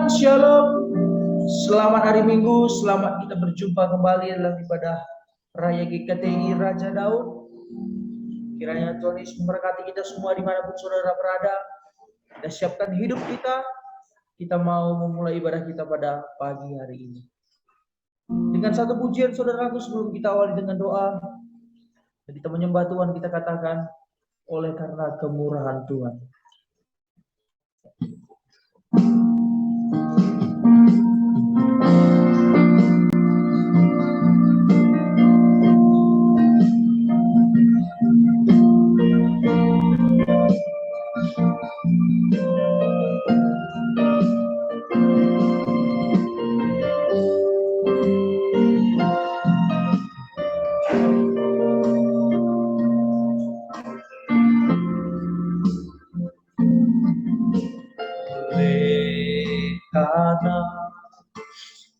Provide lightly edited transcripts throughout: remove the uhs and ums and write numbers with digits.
Shalom. Selamat hari Minggu, selamat kita berjumpa kembali dalam ibadah Raya GKTI Raja Daud. Kiranya Tuhan Yesus memberkati kita semua dimanapun saudara berada. Kita siapkan hidup kita mau memulai ibadah kita pada pagi hari ini. Dengan satu pujian saudaraku sebelum kita awali dengan doa, dan kita menyembah Tuhan, kita katakan, oleh karena kemurahan Tuhan. Karena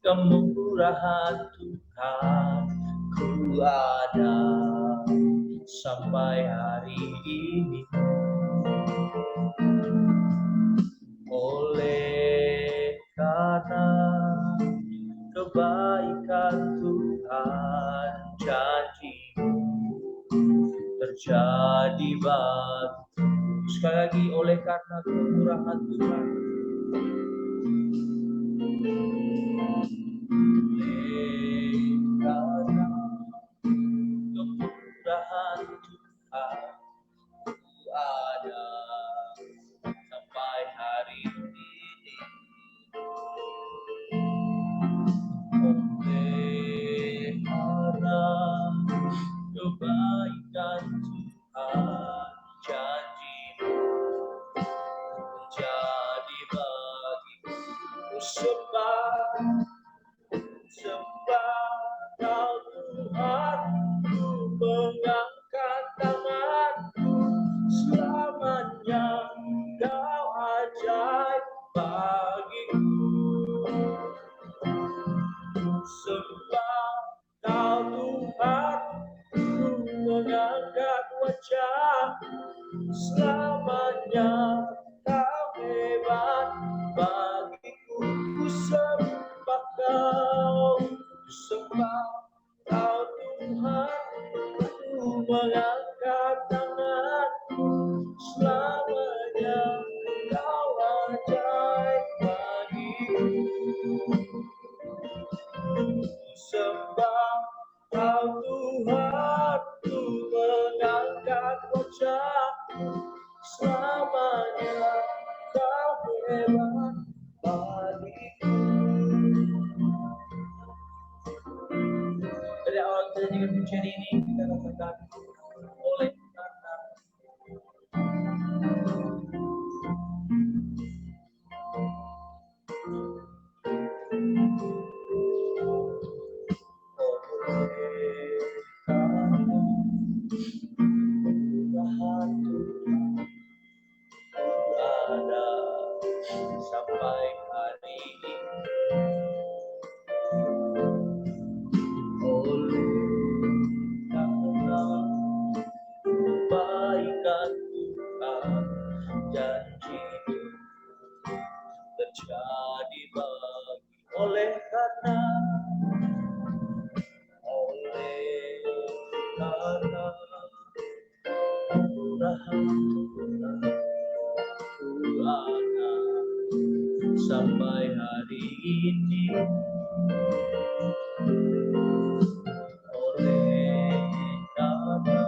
kemurahan Tuhan ku ada sampai hari ini. Oleh karena kebaikan Tuhan, janji-Mu terjadi bagiku. Sekali lagi, oleh karena kemurahan Tuhan. Karena kemurahan Tuhan ku ada sampai hari ini. Oleh karena kebaikan Tuhan, janji-Mu terjadi bagiku. Sembah Kau Tuhan, ku mengangkat tanganku, selamanya Kau ajaib bagiku. Sembah Kau Tuhan, ku mengangkat wajahku, selamanya Kau hebat bagiku. Ku sembah Kau, Kau Tuhan, ku mengangkat tanganku, selamanya Kau ajaib bagiku. Sembah Kau Tuhan, ku mengangkat wajahku, selamanya Kau hebat bagiku. Dari awal kita dengan pujian ini, kita katakan, oleh karena kemurahan Tuhan ada sampai hari ini. Oleh karena kebaikan Tuhan, janji-Mu terjadi bagi. Oleh karena kemurahan Tuhan ku ada sampai hari ini. Oleh karena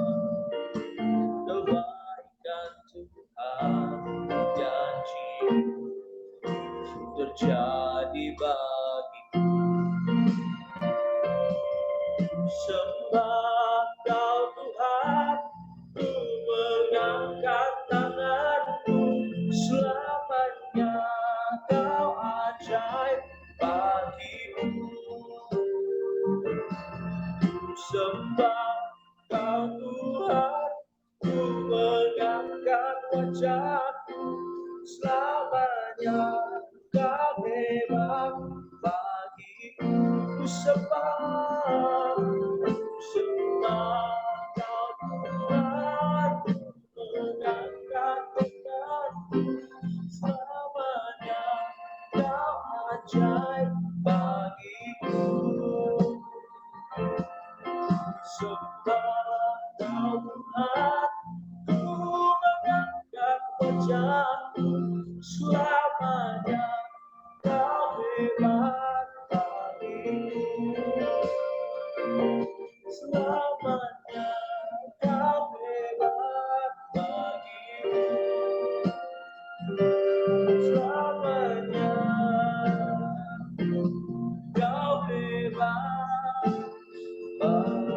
kebaikan Tuhan, janji-Mu terjadi bagiku. Sembah Kau Tuhan, ku mengangkat tanganku, selamanya Kau ajaib bagiku. Sembah Kau Tuhan, ku mengangkat wajahku, selamanya Kau hebat bagiku. Sembah Kau Tuhan, ku mengangkat tanganku, selamanya Kau Sebab Kau Tuhan, ku mengangkat wajahku, selamanya Kau hebat bagiku. Selamanya Kau hebat bagiku. Selamanya Kau hebat bagiku.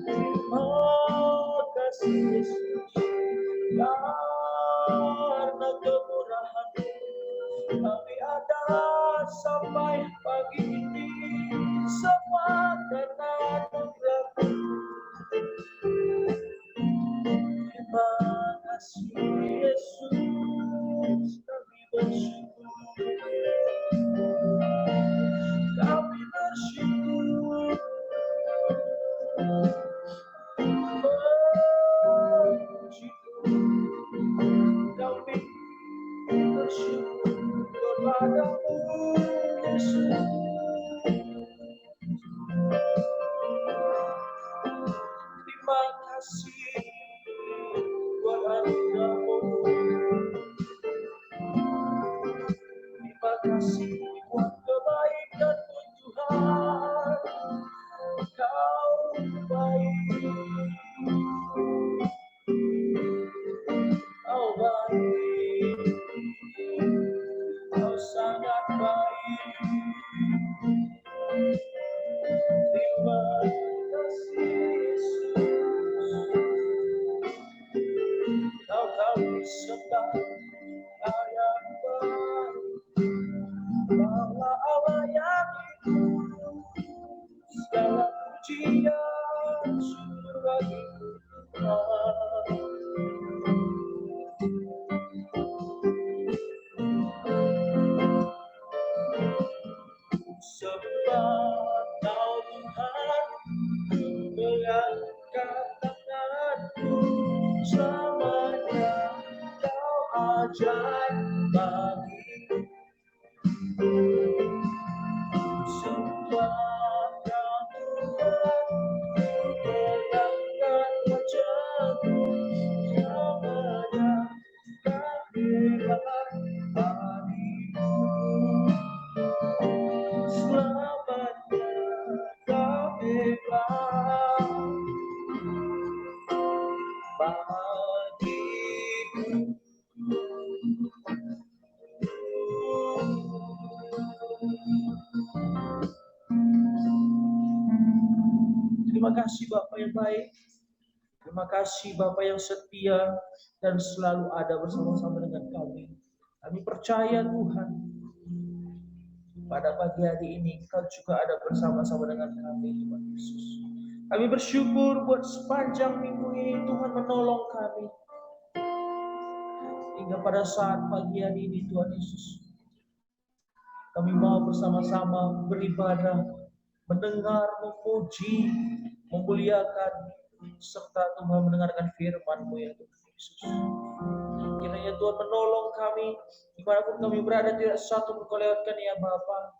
Terima kasih Yesus, karena kemurahan-Mu kami ada sampai pagi ini, semua karena anugerah-Mu. Terima kasih Yesus, kami bersyukur. Kami bersyukur. Kami bersyukur kepadamu Yesus. Terima kasih buat anugerah-Mu. Terima kasih buat kebaikan-Mu Tuhan. Kau baik. Kau baik. Kau sangat baik. Terima kasih Yesus. Kau kami sembah, Kau yang baik. Kaulah Allah yang hidup. Segala pujian syukur bagimu Tuhan. Sebab Kau Tuhan, ku mengangkat tanganku, selamanya Kau ajaib bagiku. Sebab Kau Tuhan, ku mengangkat wajahku, selamanya Kau hebat bagiku. Selamanya Kau hebat bagiku. Terima kasih Bapa yang baik. Terima kasih Bapa yang setia dan selalu ada bersama-sama dengan kami. Kami percaya Tuhan, pada pagi hari ini Kau juga ada bersama-sama dengan kami Tuhan Yesus. Kami bersyukur buat sepanjang minggu ini Tuhan menolong kami. Hingga pada saat pagi hari ini Tuhan Yesus, kami mau bersama-sama beribadah, mendengar, memuji, memuliakan, serta Tuhan mendengarkan firman-Mu ya Tuhan Yesus. Kiranya Tuhan menolong kami, dimanapun kami berada, tidak satu pun Kau lewatkan ya Bapa.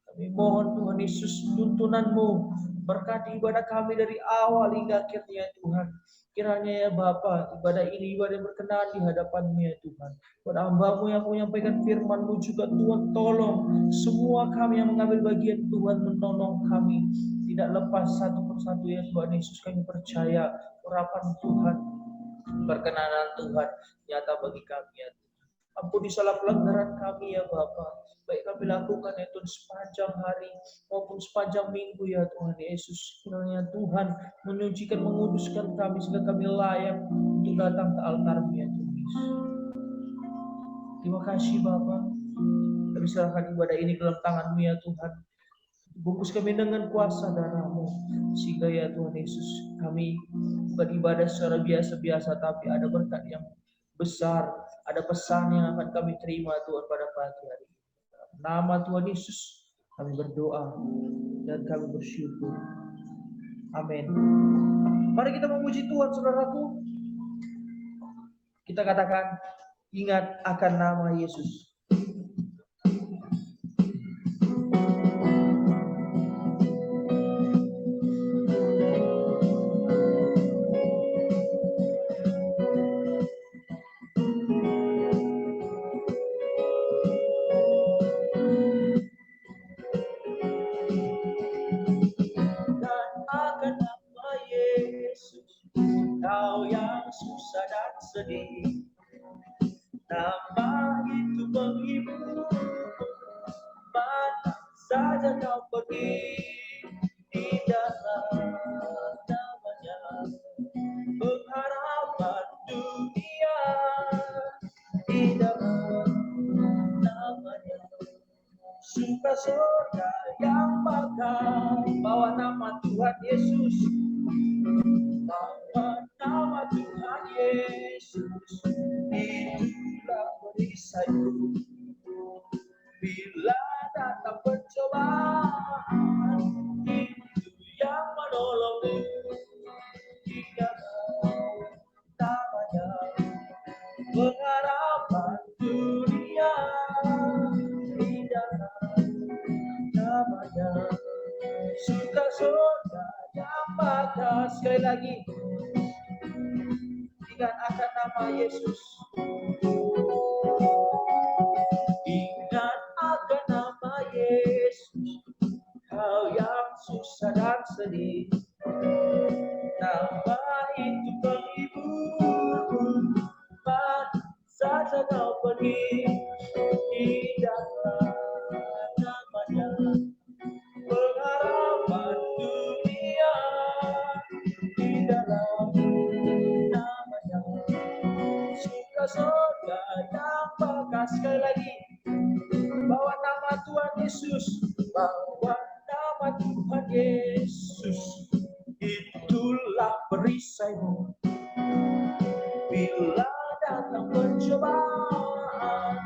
Kami mohon Tuhan Yesus, tuntunan-Mu berkati ibadah kami dari awal hingga akhirnya Tuhan. Kiranya ya Bapa, ibadah ini ibadah yang berkenan di hadapan-Mu ya Tuhan. Pada hamba-Mu yang menyampaikan firman-Mu juga Tuhan, tolong semua kami yang mengambil bagian, Tuhan menolong kami. Tidak lepas satu persatu ya Tuhan Yesus, kami percaya urapan Tuhan, perkenanan Tuhan nyata bagi kami ya Tuhan. Ampuni salah pelanggaran kami ya Bapa, baik kami lakukan ya Tuhan sepanjang hari maupun sepanjang minggu ya Tuhan Yesus. Kiranya Tuhan menyucikan, menguduskan kami sehingga kami layak untuk datang ke altar-Mu ya Tuhan Yesus. Terima kasih Bapa, kami serahkan ibadah ini dalam tangan-Mu ya Tuhan. Bungkus kami dengan kuasa darah-Mu, sehingga ya Tuhan Yesus, kami bukan ibadah secara biasa-biasa, tapi ada berkat yang besar, ada pesan yang akan kami terima Tuhan pada pagi hari ini. Nama Tuhan Yesus kami berdoa dan kami bersyukur. Amin. Mari kita memuji Tuhan, saudaraku. Kita katakan, ingat akan nama Yesus. Akan nama Yesus, kau yang susah dan sedih, nama itu menghibur, mana saja kau pergi, di dalam namanya pengharapan dunia, di dalam namanya suka surga yang bakal. Bawa nama Tuhan Yesus, bawa nama Tuhan Yesus, itulah perisaimu bila datang pencobaan, itu yang menolongmu di dalam namanya pengharapan dunia, di dalam namanya suka surga yang bakal. Sekali lagi, ingat akan nama Yesus. Ingat akan nama Yesus, kau yang susah dan sedih, nama itu penghibur, mana saja kau pergi, di dalam namanya pengharapan dunia, di dalam namanya suka surga yang bakal. Sekali lagi, bawa nama Tuhan Yesus, bawa nama Tuhan Yesus, itulah perisaimu bila datang pencobaan,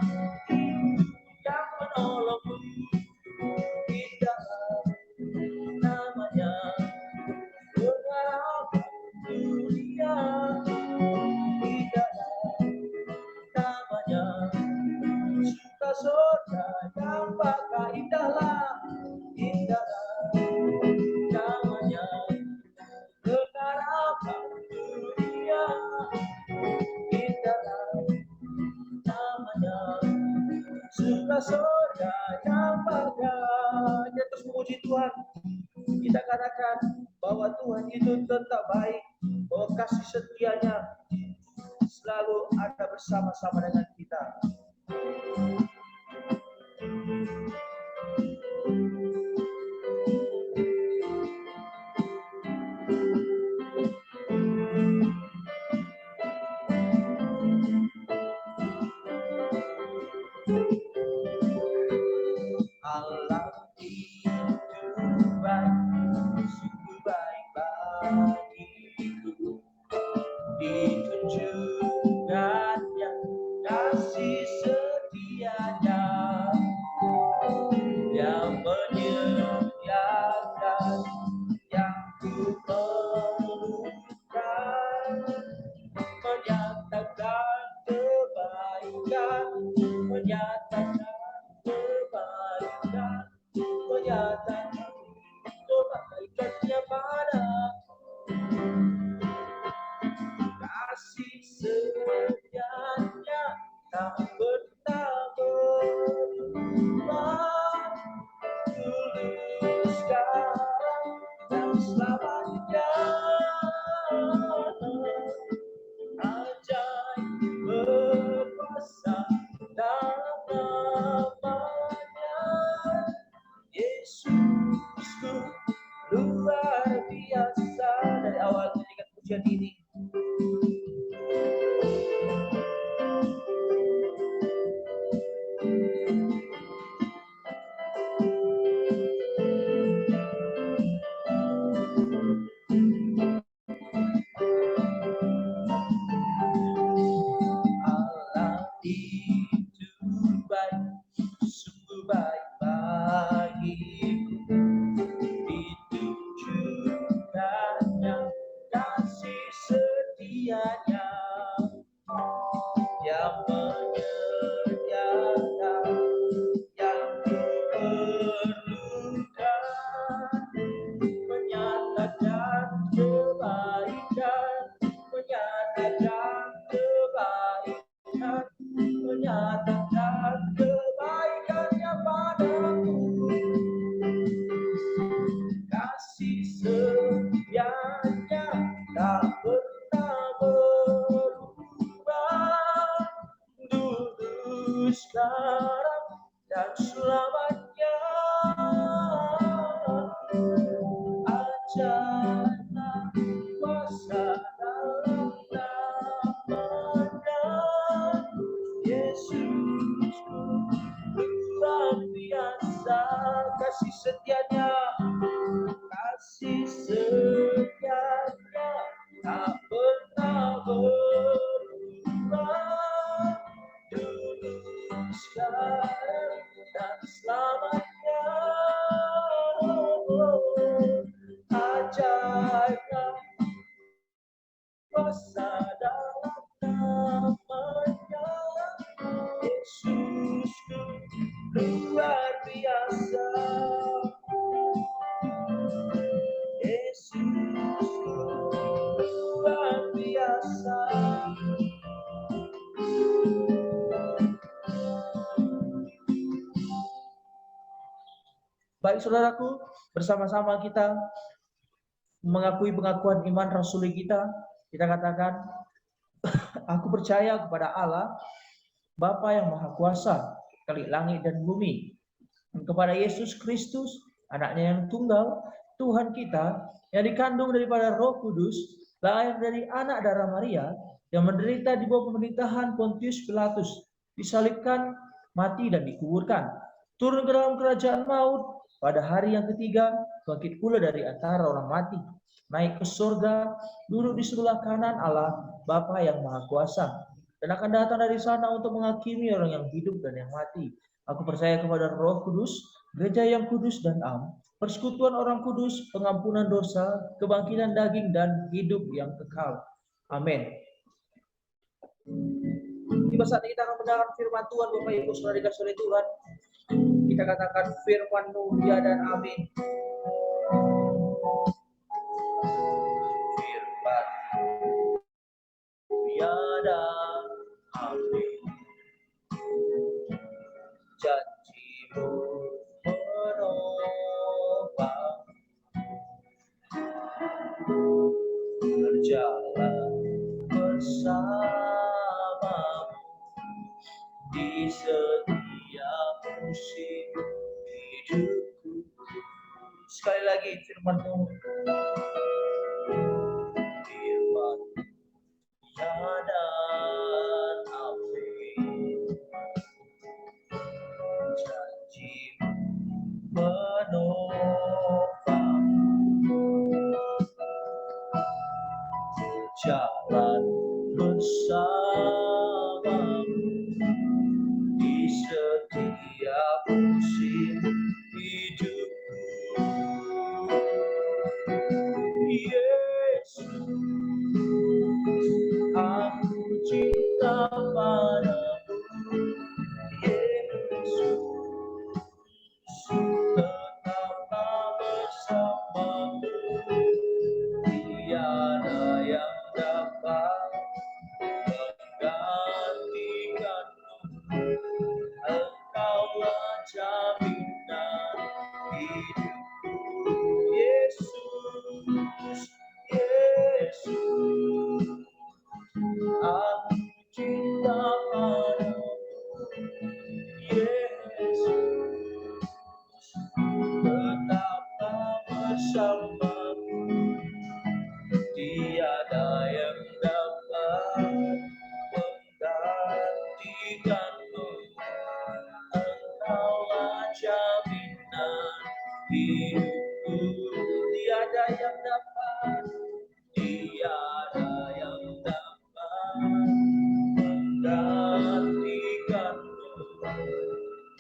itu yang menolongmu di dalam namanya pengharapan dunia, di dalam namanya suka surga yang bakal. Indahlah, indahlah namanya pengharapan dunia, indahlah namanya suka surga yang bakal. Kita terus memuji Tuhan. Kita katakan bahwa Tuhan itu tetap baik, bahwa kasih setianya selalu ada bersama-sama dengan kita. Allah itu baik, sungguh baik bagiku, ditunjukkannya kasih setianya yang menyediakan yang ku perlukan, menyatakan kebaikan, menyatakan kebaikan, menyatakan kebaikannya padaku, kasih setianya tak pernah berubah, dulu sekarang dan selamanya. Ajaib berkuasa dalam Baik saudaraku, bersama-sama kita mengakui pengakuan iman rasuli kita. Kita katakan, aku percaya kepada Allah, Bapa yang Maha Kuasa, Khalik langit dan bumi, dan kepada Yesus Kristus, anaknya yang tunggal, Tuhan kita, yang dikandung daripada Roh Kudus, lahir dari anak darah Maria, yang menderita di bawah pemerintahan Pontius Pilatus, disalibkan, mati dan dikuburkan, turun ke dalam kerajaan maut, pada hari yang ketiga, bangkit pula dari antara orang mati, naik ke surga, duduk di sebelah kanan Allah, Bapa yang Maha Kuasa, dan akan datang dari sana untuk menghakimi orang yang hidup dan yang mati. Aku percaya kepada Roh Kudus, gereja yang kudus dan am, persekutuan orang kudus, pengampunan dosa, kebangkitan daging, dan hidup yang kekal. Amin. Tiba saatnya kita akan mendengar firman Tuhan, Bapak Ibu Saudara dikasih oleh Tuhan. Kita katakan firman-Mu ya dan amin. Firman-Mu ya dan amin. Janji-Mu menopang, berjalan bersamamu di setiap musim hidupku. Sekali lagi firman-Mu, firman ya dan amin. Janji-Mu menopang, jalan bersamamu di setiap musim hidupku. Yesus, aku cinta padamu. Yesus, tetaplah bersamamu, tiada yang dapat menggantikanmu. Engkaulah jaminan hidupku. Yesus, Yesus, aku cinta padamu. Yesus, tetaplah bersamaku, tiada yang dapat menggantikanmu. Engkaulah jaminan hidupku, tiada yang dapat, tiada yang dapat menggantikanmu.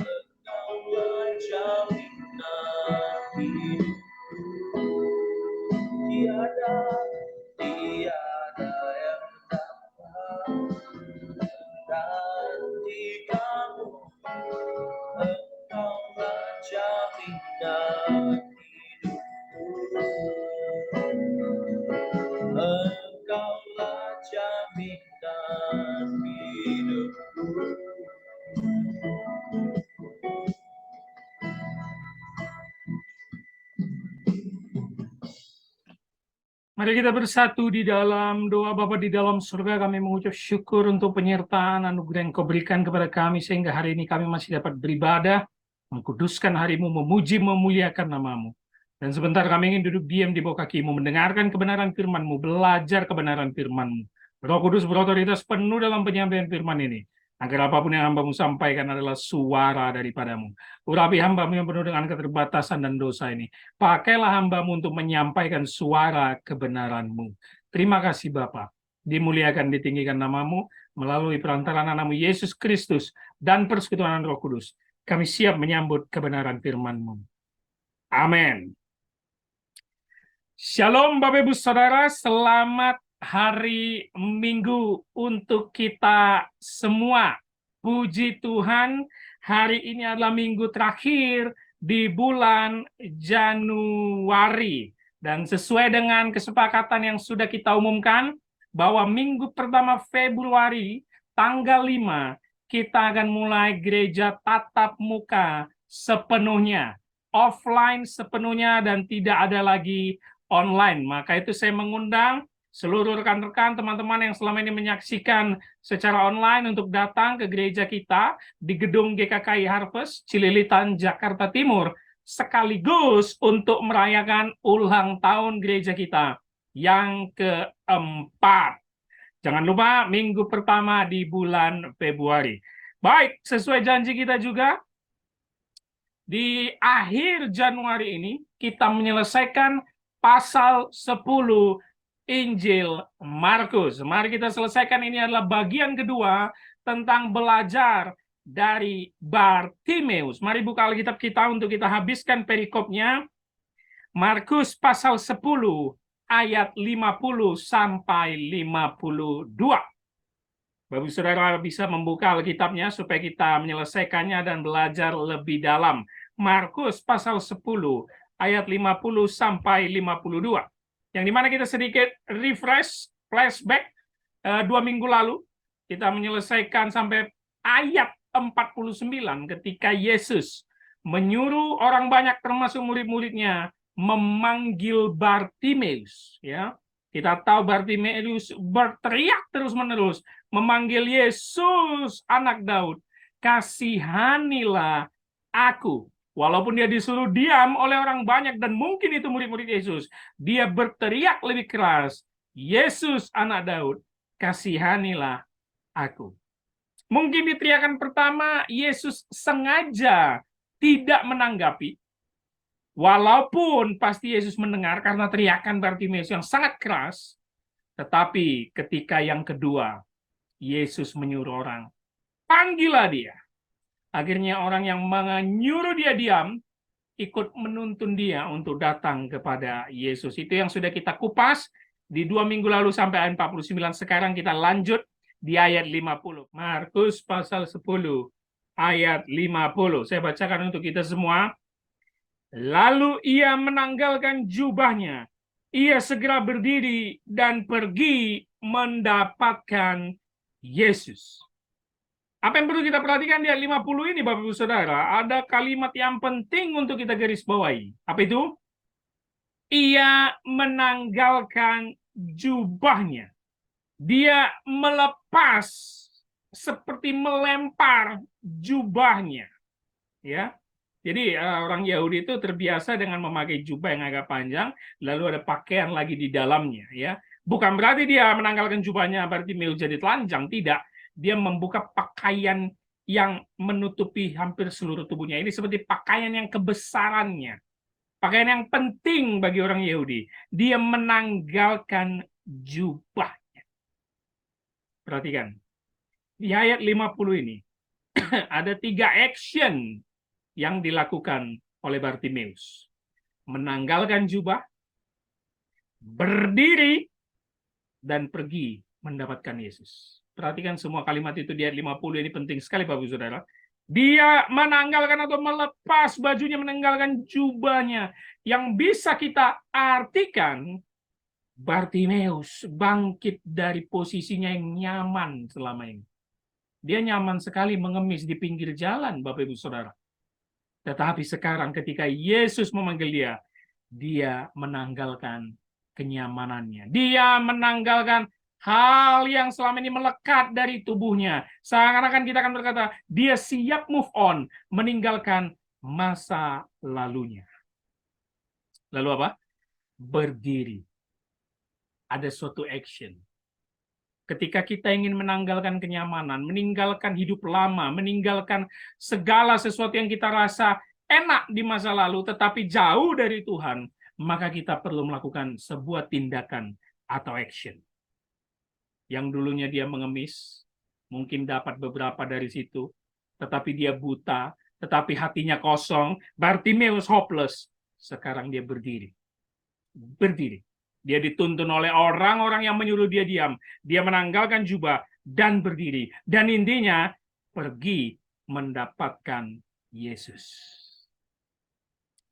Engkaulah jaminan hidupku, tiada yang dapat menggantikanmu. Engkaulah jaminan hidupku. Engkaulah jaminan hidupku. Mari kita bersatu di dalam doa. Bapa di dalam surga, kami mengucap syukur untuk penyertaan anugerah yang Kau berikan kepada kami, sehingga hari ini kami masih dapat beribadah, mengkuduskan hari-Mu, memuji, memuliakan nama-Mu. Dan sebentar kami ingin duduk diam di bawah kaki-Mu, mendengarkan kebenaran firman-Mu, belajar kebenaran firman-Mu. Roh Kudus berotoritas penuh dalam penyampaian firman ini, agar apapun yang hamba-Mu sampaikan adalah suara daripada-Mu. Urapi hamba-Mu yang penuh dengan keterbatasan dan dosa ini. Pakailah hamba-Mu untuk menyampaikan suara kebenaran-Mu. Terima kasih Bapa. Dimuliakan, ditinggikan nama-Mu melalui perantaraan anak-Mu Yesus Kristus dan persekutuan Roh Kudus. Kami siap menyambut kebenaran firman-Mu. Amin. Shalom Bapak Ibu Saudara, selamat hari Minggu untuk kita semua. Puji Tuhan, hari ini adalah minggu terakhir di bulan Januari. Dan sesuai dengan kesepakatan yang sudah kita umumkan, bahwa minggu pertama Februari, tanggal 5, kita akan mulai gereja tatap muka sepenuhnya. offline sepenuhnya dan tidak ada lagi online. Maka itu saya mengundang seluruh rekan-rekan, teman-teman yang selama ini menyaksikan secara online untuk datang ke gereja kita di gedung GKKI Harvest, Cililitan, Jakarta Timur, sekaligus untuk merayakan ulang tahun gereja kita yang keempat. Jangan lupa minggu pertama di bulan Februari. Baik, sesuai janji kita juga, di akhir Januari ini kita menyelesaikan pasal 10 Injil Markus. Mari kita selesaikan, ini adalah bagian kedua tentang belajar dari Bartimeus. Mari buka Alkitab kita untuk kita habiskan perikopnya. Markus pasal 10 ayat 50 sampai 52. Bapak Saudara bisa membuka Alkitabnya supaya kita menyelesaikannya dan belajar lebih dalam. Markus pasal 10 ayat 50 sampai 52. Yang dimana kita sedikit refresh, flashback 2 minggu lalu. Kita menyelesaikan sampai ayat 49 ketika Yesus menyuruh orang banyak termasuk murid-muridnya memanggil Bartimeus. Ya, kita tahu Bartimeus berteriak terus-menerus memanggil Yesus, anak Daud, kasihanilah aku. Walaupun dia disuruh diam oleh orang banyak dan mungkin itu murid-murid Yesus, dia berteriak lebih keras, Yesus, anak Daud, kasihanilah aku. Mungkin di teriakan pertama Yesus sengaja tidak menanggapi, walaupun pasti Yesus mendengar karena teriakan Bartimeus yang sangat keras. Tetapi ketika yang kedua, Yesus menyuruh orang, panggillah dia. Akhirnya orang yang menyuruh dia diam, ikut menuntun dia untuk datang kepada Yesus. Itu yang sudah kita kupas di 2 minggu lalu sampai ayat 49. Sekarang kita lanjut di ayat 50. Markus pasal 10 ayat 50. Saya bacakan untuk kita semua. Lalu ia menanggalkan jubahnya. Ia segera berdiri dan pergi mendapatkan Yesus. Apa yang perlu kita perhatikan di ayat 50 ini, Bapak Ibu Saudara? Ada kalimat yang penting untuk kita garis bawahi. Apa itu? Ia menanggalkan jubahnya. Dia melepas seperti melempar jubahnya. Ya. Jadi orang Yahudi itu terbiasa dengan memakai jubah yang agak panjang, lalu ada pakaian lagi di dalamnya. Ya. Bukan berarti dia menanggalkan jubahnya berarti mau jadi telanjang, tidak. Dia membuka pakaian yang menutupi hampir seluruh tubuhnya. Ini seperti pakaian yang kebesarannya. Pakaian yang penting bagi orang Yahudi. Dia menanggalkan jubahnya. Perhatikan. Di ayat 50 ini, ada 3 action yang dilakukan oleh Bartimeus. Menanggalkan jubah, berdiri, dan pergi mendapatkan Yesus. Perhatikan semua kalimat itu di ayat 50 ini penting sekali Bapak Ibu Saudara. Dia menanggalkan atau melepas bajunya, menanggalkan jubahnya. Yang bisa kita artikan, Bartimeus bangkit dari posisinya yang nyaman selama ini. Dia nyaman sekali mengemis di pinggir jalan, Bapak Ibu Saudara. Tetapi sekarang ketika Yesus memanggil dia, dia menanggalkan kenyamanannya. Dia menanggalkan hal yang selama ini melekat dari tubuhnya. Seakan-akan kita akan berkata, dia siap move on, meninggalkan masa lalunya. Lalu apa? Berdiri. Ada suatu action. Ketika kita ingin menanggalkan kenyamanan, meninggalkan hidup lama, meninggalkan segala sesuatu yang kita rasa enak di masa lalu, tetapi jauh dari Tuhan, maka kita perlu melakukan sebuah tindakan atau action. Yang dulunya dia mengemis, mungkin dapat beberapa dari situ, tetapi dia buta, tetapi hatinya kosong, Bartimeus hopeless. Sekarang dia berdiri. Berdiri. Dia dituntun oleh orang-orang yang menyuruh dia diam. Dia menanggalkan jubah dan berdiri. Dan intinya, pergi mendapatkan Yesus.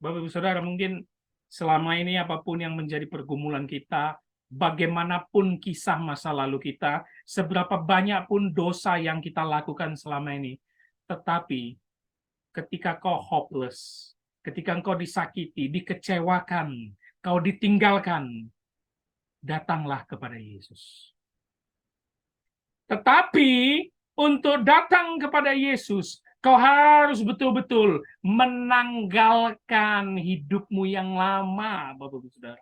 Bapak Ibu Saudara, mungkin selama ini apapun yang menjadi pergumulan kita, bagaimanapun kisah masa lalu kita, seberapa banyak pun dosa yang kita lakukan selama ini, tetapi ketika kau hopeless, ketika engkau disakiti, dikecewakan, kau ditinggalkan, datanglah kepada Yesus. Tetapi untuk datang kepada Yesus, kau harus betul-betul menanggalkan hidupmu yang lama, Bapak-Ibu Saudara.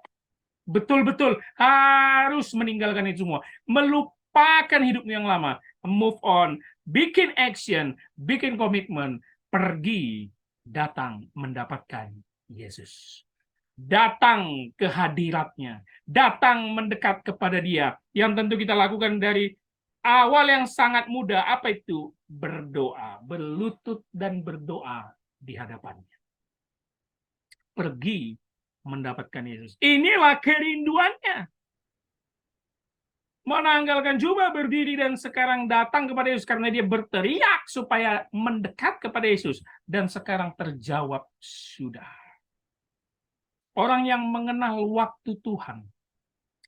Betul-betul harus meninggalkan itu semua. Melupakan hidupmu yang lama. Move on. Bikin action. Bikin komitmen. Pergi. Datang mendapatkan Yesus. Datang ke hadiratnya. Datang mendekat kepada Dia. Yang tentu kita lakukan dari awal yang sangat mudah. Apa itu? Berdoa. Berlutut dan berdoa di hadapannya. Pergi mendapatkan Yesus. Inilah kerinduannya. Menanggalkan jubah, berdiri, dan sekarang datang kepada Yesus karena dia berteriak supaya mendekat kepada Yesus. Dan sekarang terjawab sudah. Orang yang mengenal waktu Tuhan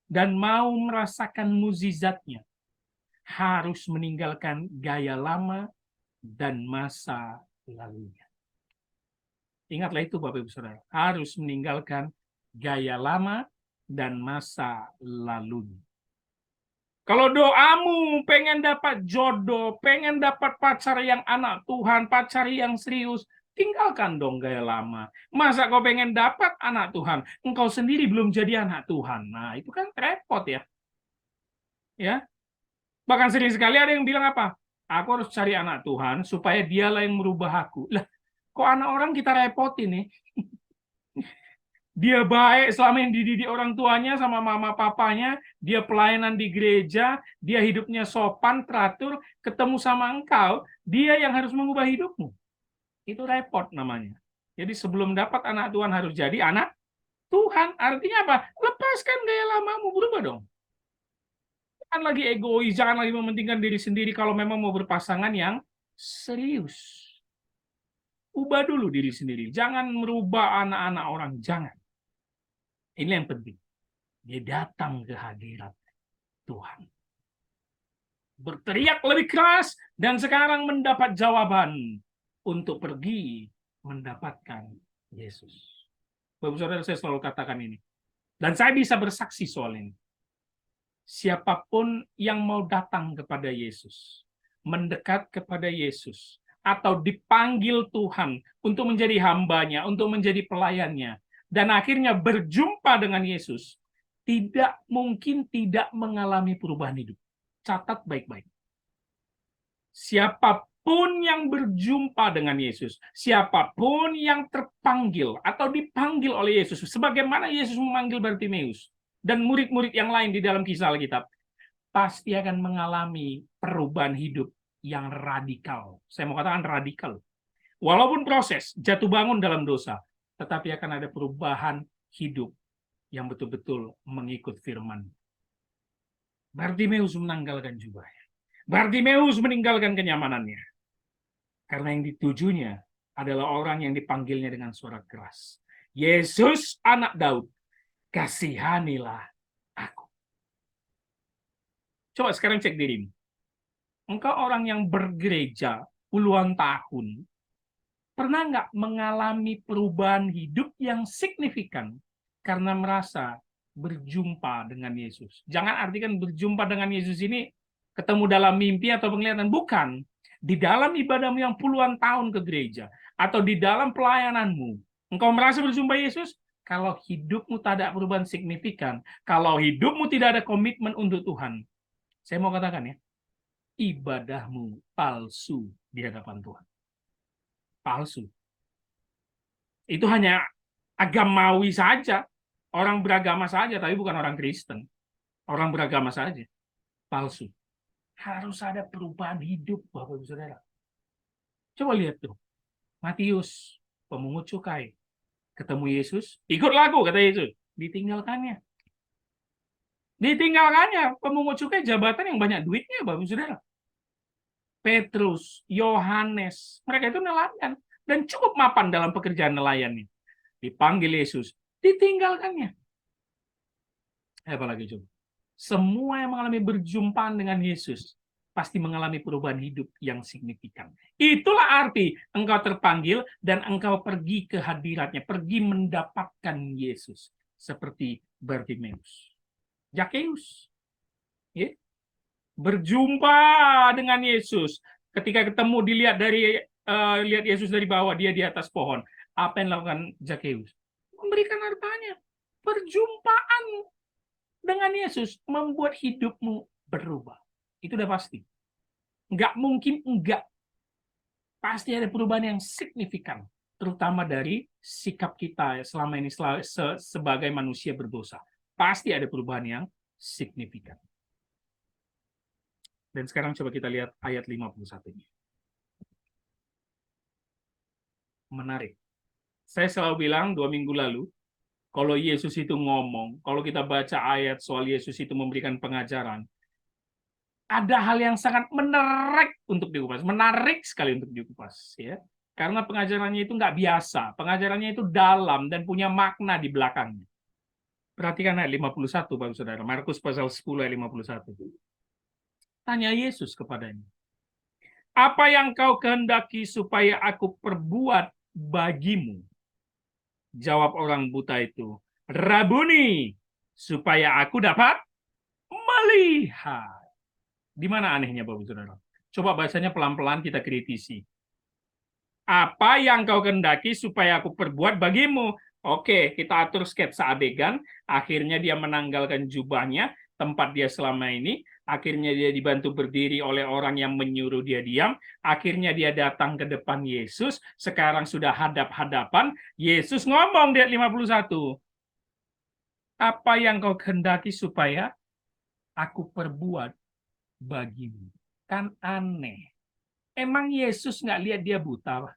dan mau merasakan mukjizatnya harus meninggalkan gaya lama dan masa lalunya. Ingatlah itu Bapak Ibu Saudara, harus meninggalkan gaya lama dan masa lalunya. Kalau doamu pengen dapat jodoh, pengen dapat pacar yang anak Tuhan, pacar yang serius, tinggalkan dong gaya lama. Masa kau pengen dapat anak Tuhan, engkau sendiri belum jadi anak Tuhan. Nah, itu kan repot ya. Ya. Bahkan sering sekali ada yang bilang apa? Aku harus cari anak Tuhan supaya dialah yang merubah aku. Lah, kok anak orang kita repotin nih? Dia baik selama yang dididik orang tuanya sama mama papanya, dia pelayanan di gereja, dia hidupnya sopan, teratur, ketemu sama engkau, dia yang harus mengubah hidupmu. Itu repot namanya. Jadi sebelum dapat anak Tuhan harus jadi anak Tuhan. Artinya apa? Lepaskan gaya lamamu, berubah dong. Jangan lagi egois, jangan lagi mementingkan diri sendiri kalau memang mau berpasangan yang serius. Ubah dulu diri sendiri. Jangan merubah anak-anak orang, jangan. Ini yang penting. Dia datang ke hadirat Tuhan. Berteriak lebih keras dan sekarang mendapat jawaban untuk pergi mendapatkan Yesus. Bapak Saudara, saya selalu katakan ini. Dan saya bisa bersaksi soal ini. Siapapun yang mau datang kepada Yesus, mendekat kepada Yesus, atau dipanggil Tuhan untuk menjadi hambanya, untuk menjadi pelayannya, dan akhirnya berjumpa dengan Yesus, tidak mungkin tidak mengalami perubahan hidup. Catat baik-baik. Siapapun yang berjumpa dengan Yesus, siapapun yang terpanggil atau dipanggil oleh Yesus, sebagaimana Yesus memanggil Bartimeus dan murid-murid yang lain di dalam kisah Alkitab, pasti akan mengalami perubahan hidup yang radikal. Saya mau katakan radikal. Walaupun proses jatuh bangun dalam dosa, tetapi akan ada perubahan hidup yang betul-betul mengikut firman. Bartimeus menanggalkan jubahnya. Bartimeus meninggalkan kenyamanannya. Karena yang ditujunya adalah orang yang dipanggilnya dengan suara keras. Yesus anak Daud, kasihanilah aku. Coba sekarang cek dirimu. Engkau orang yang bergereja puluhan tahun, pernah nggak mengalami perubahan hidup yang signifikan karena merasa berjumpa dengan Yesus? Jangan artikan berjumpa dengan Yesus ini ketemu dalam mimpi atau penglihatan. Bukan. Di dalam ibadahmu yang puluhan tahun ke gereja, atau di dalam pelayananmu, engkau merasa berjumpa Yesus, kalau hidupmu tak ada perubahan signifikan, kalau hidupmu tidak ada komitmen untuk Tuhan, saya mau katakan ya, ibadahmu palsu di hadapan Tuhan. Palsu. Itu hanya agamawi saja. Orang beragama saja, tapi bukan orang Kristen. Orang beragama saja. Palsu. Harus ada perubahan hidup, Bapak-Ibu Saudara. Coba lihat tuh. Matius, pemungut cukai. Ketemu Yesus, ikut laku, kata Yesus. Ditinggalkannya. Ditinggalkannya. Pemungut cukai jabatan yang banyak duitnya, Bapak-Ibu Saudara. Petrus, Yohanes, mereka itu nelayan dan cukup mapan dalam pekerjaan nelayannya. Dipanggil Yesus, ditinggalkannya. Apalagi coba. Semua yang mengalami berjumpaan dengan Yesus pasti mengalami perubahan hidup yang signifikan. Itulah arti engkau terpanggil dan engkau pergi ke hadiratnya, pergi mendapatkan Yesus. Seperti Bartimeus. Zakeus. Ya. Berjumpa dengan Yesus. Ketika ketemu lihat Yesus dari bawah, dia di atas pohon. Apa yang dilakukan Zakeus? Memberikan hartanya. Perjumpaan dengan Yesus membuat hidupmu berubah. Itu udah pasti. Nggak mungkin enggak. Pasti ada perubahan yang signifikan. Terutama dari sikap kita selama ini sebagai manusia berdosa. Pasti ada perubahan yang signifikan. Dan sekarang coba kita lihat ayat 51 ini. Menarik. Saya selalu bilang 2 minggu lalu, kalau Yesus itu ngomong, kalau kita baca ayat soal Yesus itu memberikan pengajaran, ada hal yang sangat menarik untuk dikupas, menarik sekali untuk dikupas, ya. Karena pengajarannya itu nggak biasa, pengajarannya itu dalam dan punya makna di belakangnya. Perhatikan ayat 51, Bapak Saudara, Markus pasal 10 ayat 51. Tanya Yesus kepadanya, apa yang kau kehendaki supaya aku perbuat bagimu? Jawab orang buta itu, Rabuni, supaya aku dapat melihat. Di mana anehnya, Bapak Saudara? Coba bacanya pelan-pelan, kita kritisi. Apa yang kau kehendaki supaya aku perbuat bagimu? Oke, kita atur sketsa adegan. Akhirnya dia menanggalkan jubahnya, tempat dia selama ini. Akhirnya dia dibantu berdiri oleh orang yang menyuruh dia diam. Akhirnya dia datang ke depan Yesus. Sekarang sudah hadap-hadapan. Yesus ngomong di ayat 51. Apa yang kau kehendaki supaya aku perbuat bagimu? Kan aneh. Emang Yesus nggak lihat dia buta?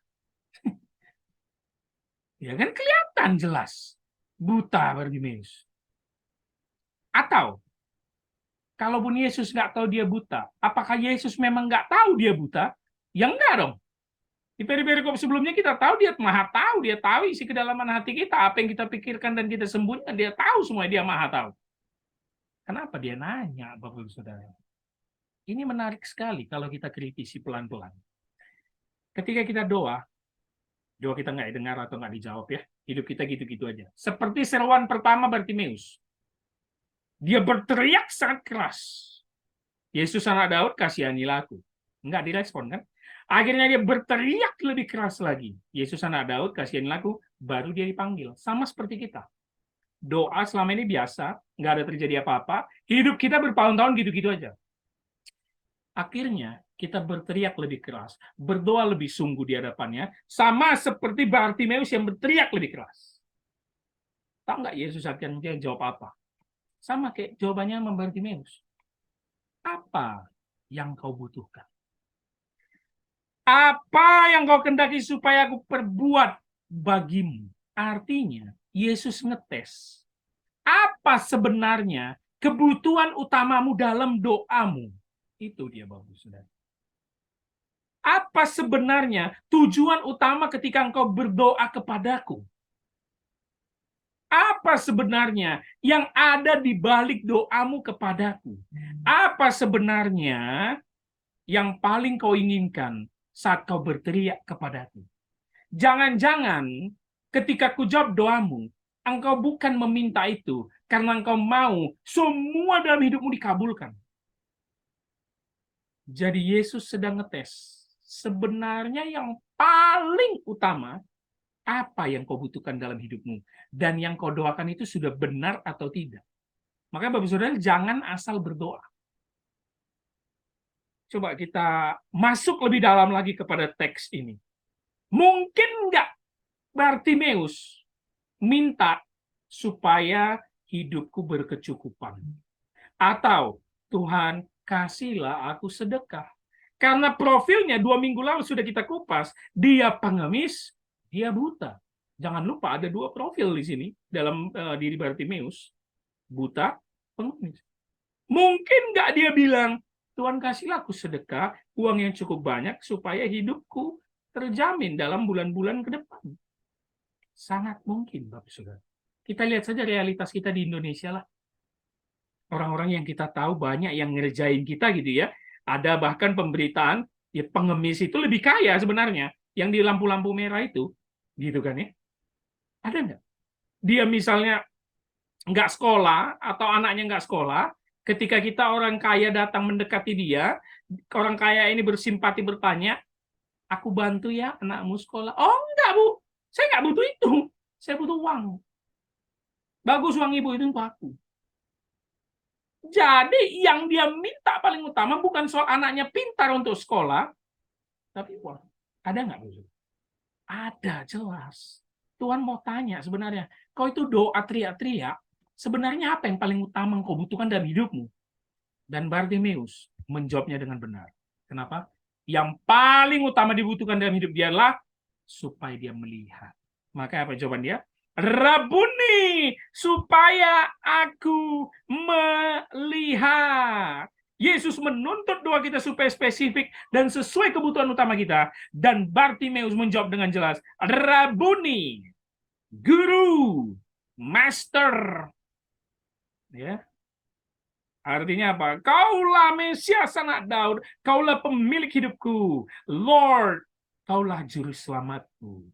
Ya kan kelihatan jelas. Buta Bartimeus. Atau kalaupun Yesus nggak tahu dia buta, apakah Yesus memang nggak tahu dia buta? Ya enggak dong. Di perikop sebelumnya kita tahu dia maha tahu, dia tahu isi kedalaman hati kita, apa yang kita pikirkan dan kita sembunyikan, dia tahu semua, dia maha tahu. Kenapa dia nanya, Bapak Ibu Saudara? Ini menarik sekali kalau kita kritisi pelan-pelan. Ketika kita doa kita nggak dengar atau nggak dijawab ya, hidup kita gitu-gitu aja. Seperti seruan pertama Bartimeus. Dia berteriak sangat keras. Yesus anak Daud, kasihanilah aku. Enggak direspon kan? Akhirnya dia berteriak lebih keras lagi. Yesus anak Daud, kasihanilah aku. Baru dia dipanggil. Sama seperti kita. Doa selama ini biasa, nggak ada terjadi apa-apa. Hidup kita bertahun-tahun gitu-gitu aja. Akhirnya kita berteriak lebih keras. Berdoa lebih sungguh di hadapannya. Sama seperti Bartimeus yang berteriak lebih keras. Tahu nggak Yesus akhirnya jawab apa? Sama kayak jawabannya Bartimeus. Apa yang kau butuhkan? Apa yang kau kehendaki supaya aku perbuat bagimu? Artinya, Yesus ngetes. Apa sebenarnya kebutuhan utamamu dalam doamu? Itu dia, Bapak Saudara. Apa sebenarnya tujuan utama ketika engkau berdoa kepadaku? Apa sebenarnya yang ada di balik doamu kepadaku? Apa sebenarnya yang paling kau inginkan saat kau berteriak kepadaku? Jangan-jangan ketika ku jawab doamu, engkau bukan meminta itu karena engkau mau semua dalam hidupmu dikabulkan. Jadi Yesus sedang ngetes. Sebenarnya yang paling utama, apa yang kau butuhkan dalam hidupmu? Dan yang kau doakan itu sudah benar atau tidak? Makanya Bapak Saudara, jangan asal berdoa. Coba kita masuk lebih dalam lagi kepada teks ini. Mungkin nggak Bartimeus minta supaya hidupku berkecukupan? Atau Tuhan, kasihlah aku sedekah. Karena profilnya 2 minggu lalu sudah kita kupas, dia pengemis, dia buta. Jangan lupa ada 2 profil di sini dalam diri Bartimeus. Buta, pengemis. Mungkin nggak dia bilang, Tuhan kasihlah aku sedekah, uang yang cukup banyak supaya hidupku terjamin dalam bulan-bulan ke depan. Sangat mungkin, Bapak Saudara. Kita lihat saja realitas kita di Indonesia lah. Orang-orang yang kita tahu banyak yang ngerjain kita gitu ya. Ada bahkan pemberitaan, ya pengemis itu lebih kaya sebenarnya, yang di lampu-lampu merah itu, gitu kan ya? Ada nggak? Dia misalnya nggak sekolah atau anaknya nggak sekolah, ketika kita orang kaya datang mendekati dia, orang kaya ini bersimpati bertanya, aku bantu ya anakmu sekolah. Oh enggak bu, saya nggak butuh itu, saya butuh uang. Bagus uang ibu itu untuk aku. Jadi yang dia minta paling utama bukan soal anaknya pintar untuk sekolah, tapi uang. Ada nggak bu? Ada, jelas. Tuhan mau tanya sebenarnya, kau itu doa teriak-teriak, sebenarnya apa yang paling utama kau butuhkan dalam hidupmu? Dan Bartimeus menjawabnya dengan benar. Kenapa? Yang paling utama dibutuhkan dalam hidup dia adalah supaya dia melihat. Maka apa jawaban dia? Rabuni, supaya aku melihat. Yesus menuntut doa kita supaya spesifik dan sesuai kebutuhan utama kita. Dan Bartimeus menjawab dengan jelas, Rabuni, guru, master. Ya, artinya apa? Kaulah Mesias anak Daud, kaulah pemilik hidupku. Lord, kaulah juru selamatku.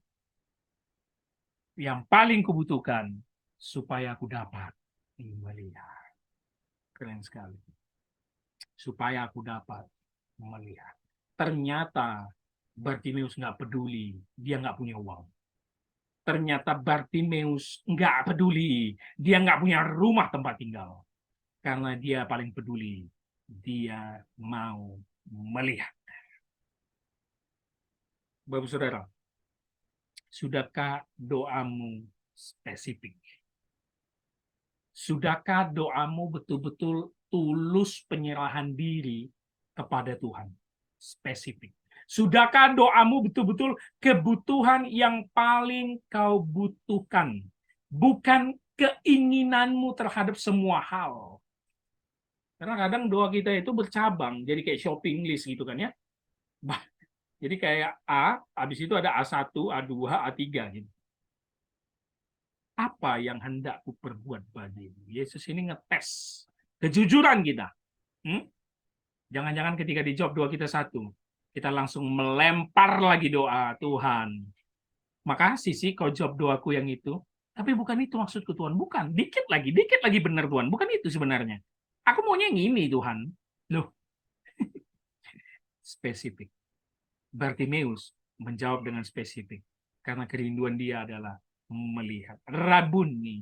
Yang paling kubutuhkan supaya aku dapat melihat. Keren sekali. Supaya aku dapat melihat. Ternyata Bartimeus nggak peduli, dia nggak punya uang. Ternyata Bartimeus nggak peduli, dia nggak punya rumah tempat tinggal. Karena dia paling peduli, dia mau melihat. Bapak Saudara, sudahkah doamu spesifik? Sudahkah doamu betul-betul tulus penyerahan diri kepada Tuhan? Spesifik. Sudahkah doamu betul-betul kebutuhan yang paling kau butuhkan? Bukan keinginanmu terhadap semua hal. Karena kadang doa kita itu bercabang, jadi kayak shopping list gitu kan ya. Jadi kayak A, habis itu ada A1, A2, A3 gitu. Apa yang hendak ku perbuat bagimu? Yesus ini ngetes kejujuran kita. Jangan-jangan ketika dijawab doa kita satu, kita langsung melempar lagi doa, Tuhan, makasih sih kau jawab doaku yang itu. Tapi bukan itu maksudku Tuhan. Bukan. Dikit lagi benar Tuhan. Bukan itu sebenarnya. Aku maunya yang ini Tuhan. Loh, spesifik. Bartimeus menjawab dengan spesifik. Karena kerinduan dia adalah melihat. Rabuni,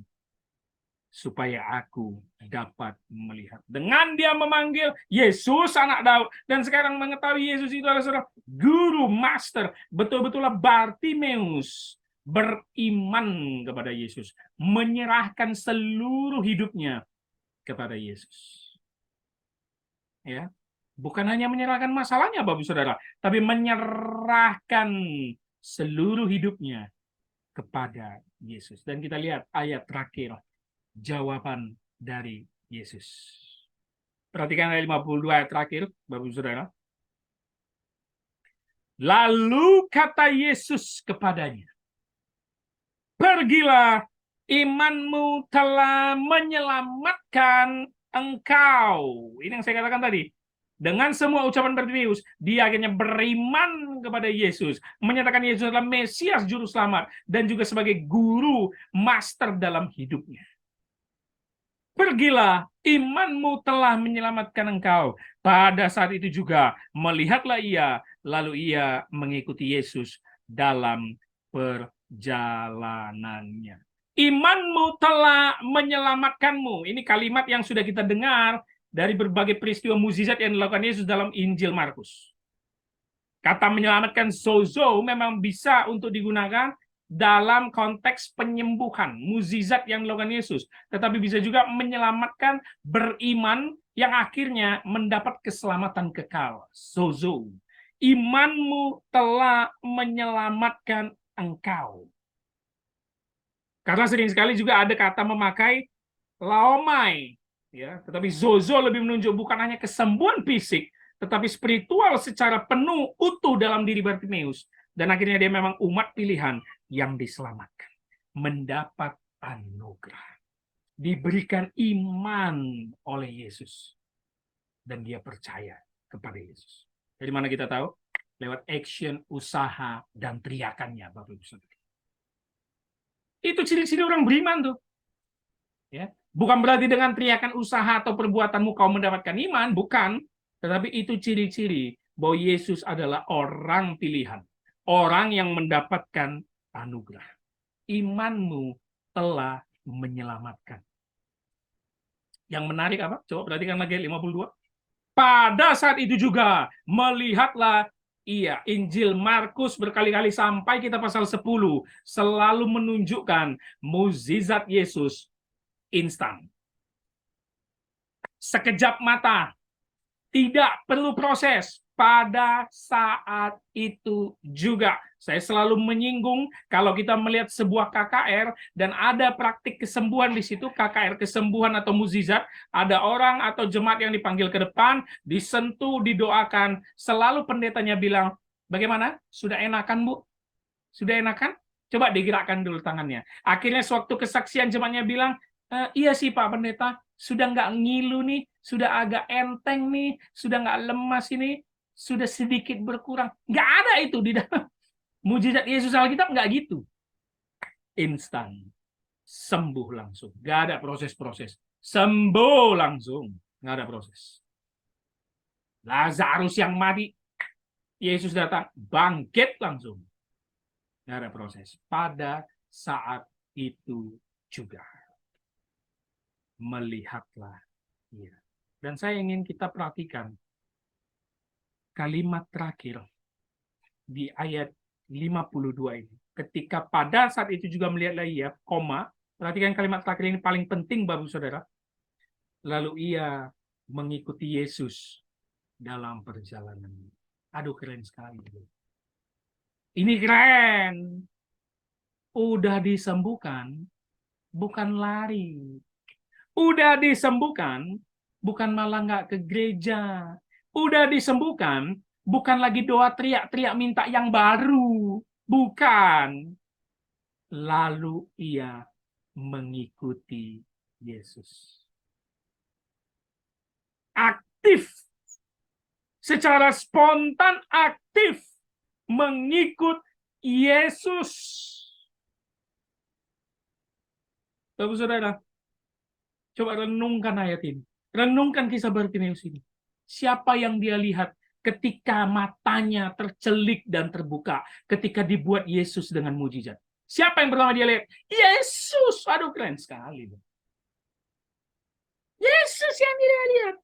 supaya aku dapat melihat. Dengan dia memanggil Yesus anak Daud. Dan sekarang mengetahui Yesus itu adalah seorang guru, master. Betul-betullah Bartimeus beriman kepada Yesus. Menyerahkan seluruh hidupnya kepada Yesus. Ya, bukan hanya menyerahkan masalahnya Bapak Saudara, tapi menyerahkan seluruh hidupnya kepada Yesus. Dan kita lihat ayat terakhir jawaban dari Yesus. Perhatikan ayat 52 ayat terakhir, Bapak Saudara. Lalu kata Yesus kepadanya, pergilah, imanmu telah menyelamatkan engkau. Ini yang saya katakan tadi. Dengan semua ucapan Bartimeus, dia akhirnya beriman kepada Yesus, menyatakan Yesus adalah Mesias juru selamat dan juga sebagai guru master dalam hidupnya. Pergilah, imanmu telah menyelamatkan engkau. Pada saat itu juga melihatlah ia, lalu ia mengikuti Yesus dalam perjalanannya. Imanmu telah menyelamatkanmu. Ini kalimat yang sudah kita dengar dari berbagai peristiwa mukjizat yang dilakukan Yesus dalam Injil Markus. Kata menyelamatkan sozo memang bisa untuk digunakan dalam konteks penyembuhan, mukjizat yang dilakukan Yesus. Tetapi bisa juga menyelamatkan beriman yang akhirnya mendapat keselamatan kekal. Sozo. Imanmu telah menyelamatkan engkau. Karena sering sekali juga ada kata memakai laomai. Ya, tetapi zozo lebih menunjuk bukan hanya kesembuhan fisik, tetapi spiritual secara penuh utuh dalam diri Bartimeus. Dan akhirnya dia memang umat pilihan yang diselamatkan. Mendapat anugerah. Diberikan iman oleh Yesus. Dan dia percaya kepada Yesus. Dari mana kita tahu? Lewat action, usaha, dan teriakannya, Bapak Ibu Saudara. Itu ciri-ciri orang beriman tuh. Ya. Bukan berarti dengan teriakan usaha atau perbuatanmu kau mendapatkan iman, bukan. Tetapi itu ciri-ciri bahwa Yesus adalah orang pilihan. Orang yang mendapatkan anugerah. Imanmu telah menyelamatkan. Yang menarik apa? Coba perhatikan lagi 52. Pada saat itu juga melihatlah ia. Injil Markus berkali-kali sampai kita pasal 10 selalu menunjukkan mukjizat Yesus instan. Sekejap mata. Tidak perlu proses. Pada saat itu juga. Saya selalu menyinggung kalau kita melihat sebuah KKR dan ada praktik kesembuhan di situ, KKR kesembuhan atau mukjizat, ada orang atau jemaat yang dipanggil ke depan, disentuh, didoakan, selalu pendetanya bilang, bagaimana? Sudah enakan, Bu? Sudah enakan? Coba digerakkan dulu tangannya. Akhirnya sewaktu kesaksian jemaatnya bilang, iya sih Pak Pendeta, sudah nggak ngilu nih, sudah agak enteng nih, sudah nggak lemas ini, sudah sedikit berkurang. Nggak ada itu di dalam mujizat Yesus Alkitab, nggak gitu. Instan. Sembuh langsung. Nggak ada proses-proses. Sembuh langsung. Nggak ada proses. Lazarus yang mati, Yesus datang, bangkit langsung. Nggak ada proses. Pada saat itu juga. Melihatlah. Ya. Dan saya ingin kita perhatikan kalimat terakhir di ayat 52 ini. Ketika pada saat itu juga melihatlah ia, koma, perhatikan kalimat terakhir ini paling penting Bapak Saudara. Lalu ia mengikuti Yesus dalam perjalanan. Aduh, keren sekali. Ini keren. Udah disembuhkan, bukan lari. Udah disembuhkan, bukan malah nggak ke gereja. Udah disembuhkan, bukan lagi doa teriak-teriak minta yang baru. Bukan. Lalu ia mengikuti Yesus. Aktif. Secara spontan aktif. Mengikut Yesus. Bapak Saudara, coba renungkan ayat ini. Renungkan kisah Bartimeus ini. Siapa yang dia lihat ketika matanya tercelik dan terbuka ketika dibuat Yesus dengan mujizat? Siapa yang pertama dia lihat? Yesus. Aduh, keren sekali. Yesus yang dia lihat.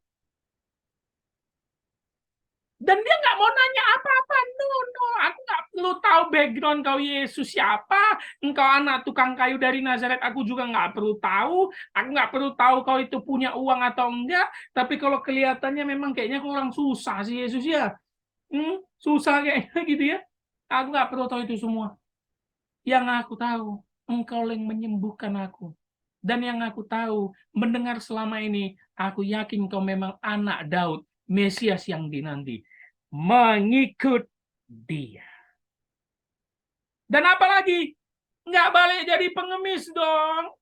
Dan dia nggak mau nanya apa-apa. No. Aku nggak perlu tahu background kau Yesus siapa. Engkau anak tukang kayu dari Nazaret. Aku juga nggak perlu tahu. Aku nggak perlu tahu kau itu punya uang atau enggak. Tapi kalau kelihatannya memang kayaknya kau orang susah sih Yesus ya. Susah kayaknya gitu ya. Aku nggak perlu tahu itu semua. Yang aku tahu, engkau yang menyembuhkan aku. Dan yang aku tahu, mendengar selama ini, aku yakin kau memang anak Daud, Mesias yang dinanti. Mengikut dia. Dan apalagi? Nggak balik jadi pengemis dong.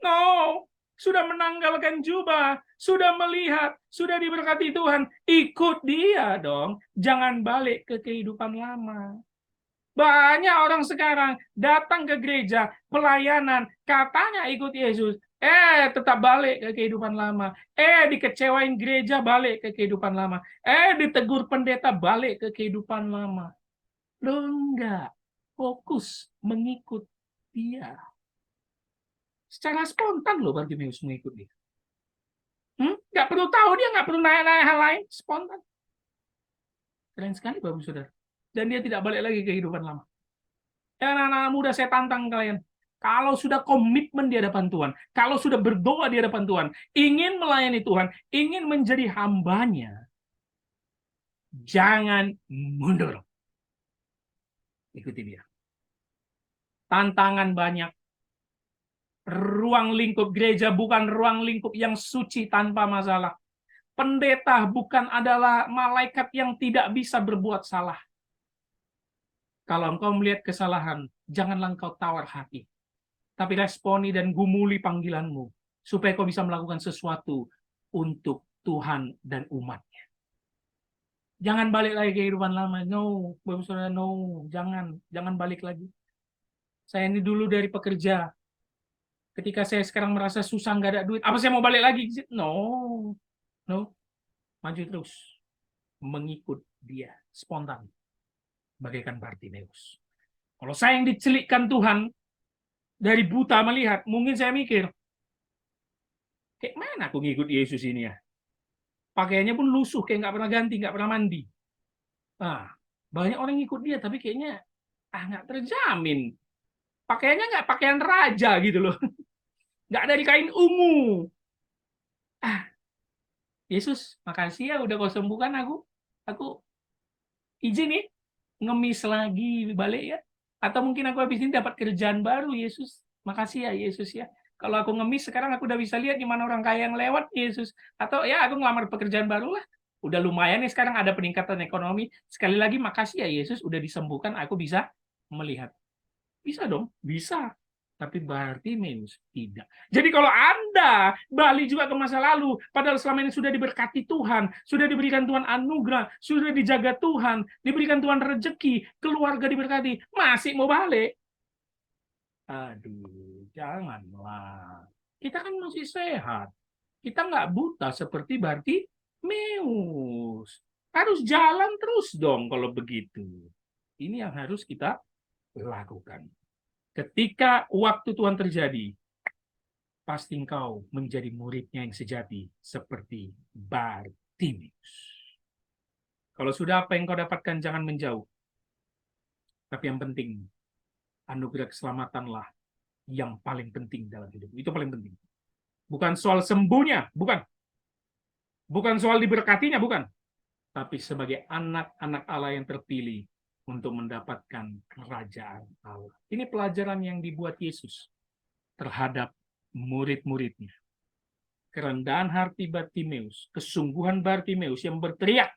No. Sudah menanggalkan jubah. Sudah melihat. Sudah diberkati Tuhan. Ikut dia dong. Jangan balik ke kehidupan lama. Banyak orang sekarang datang ke gereja, pelayanan, katanya ikut Yesus. Tetap balik ke kehidupan lama. Dikecewain gereja, balik ke kehidupan lama. Ditegur pendeta, balik ke kehidupan lama. Loh, enggak. Fokus mengikut dia. Secara spontan loh Bartimeus mengikut dia. Nggak perlu tahu dia, nggak perlu nanya-nanya hal lain. Spontan. Keren sekali Bapak Saudara. Dan dia tidak balik lagi ke kehidupan lama. Ya, anak-anak muda, saya tantang kalian. Kalau sudah komitmen di hadapan Tuhan, kalau sudah berdoa di hadapan Tuhan, ingin melayani Tuhan, ingin menjadi hambanya, jangan mundur. Ikuti dia. Tantangan banyak. Ruang lingkup gereja bukan ruang lingkup yang suci tanpa masalah. Pendeta bukan adalah malaikat yang tidak bisa berbuat salah. Kalau engkau melihat kesalahan, janganlah engkau tawar hati. Tapi responi dan gumuli panggilanmu. Supaya kau bisa melakukan sesuatu untuk Tuhan dan umatnya. Jangan balik lagi ke kehidupan lama. No, Bapak Saudara, no. Jangan balik lagi. Saya ini dulu dari pekerja. Ketika saya sekarang merasa susah, nggak ada duit, apa saya mau balik lagi? No, no. Maju terus. Mengikut dia. Spontan. Bagaikan Bartimeus. Kalau saya yang dicelikkan Tuhan, dari buta melihat, mungkin saya mikir, kayak mana aku ngikut Yesus ini ya? Pakaiannya pun lusuh, kayak nggak pernah ganti, nggak pernah mandi. Ah, banyak orang ngikut dia, tapi kayaknya nggak terjamin. Pakaiannya nggak pakaian raja gitu loh. Nggak dari kain ungu. Yesus, makasih ya udah kau sembuhkan aku. Aku izin nih, ngemis lagi balik ya. Atau mungkin aku habis ini dapat kerjaan baru, Yesus. Makasih ya, Yesus ya. Kalau aku ngemis, sekarang aku udah bisa lihat gimana orang kaya yang lewat, Yesus. Atau ya, aku ngelamar pekerjaan baru lah. Udah lumayan nih sekarang ada peningkatan ekonomi. Sekali lagi, makasih ya, Yesus. Udah disembuhkan, aku bisa melihat. Bisa dong, bisa. Tapi Bartimeus tidak. Jadi kalau Anda balik juga ke masa lalu, padahal selama ini sudah diberkati Tuhan, sudah diberikan Tuhan anugerah, sudah dijaga Tuhan, diberikan Tuhan rezeki, keluarga diberkati, masih mau balik? Aduh, janganlah. Kita kan masih sehat. Kita nggak buta seperti Bartimeus. Harus jalan terus dong kalau begitu. Ini yang harus kita lakukan. Ketika waktu Tuhan terjadi, pasti engkau menjadi muridnya yang sejati, seperti Bartimeus. Kalau sudah apa yang kau dapatkan, jangan menjauh. Tapi yang penting, anugerah keselamatanlah yang paling penting dalam hidup. Itu paling penting. Bukan soal sembuhnya, bukan. Bukan soal diberkatinya, bukan. Tapi sebagai anak-anak Allah yang terpilih, untuk mendapatkan kerajaan Allah. Ini pelajaran yang dibuat Yesus terhadap murid-muridnya. Kerendahan hati Bartimeus, kesungguhan Bartimeus yang berteriak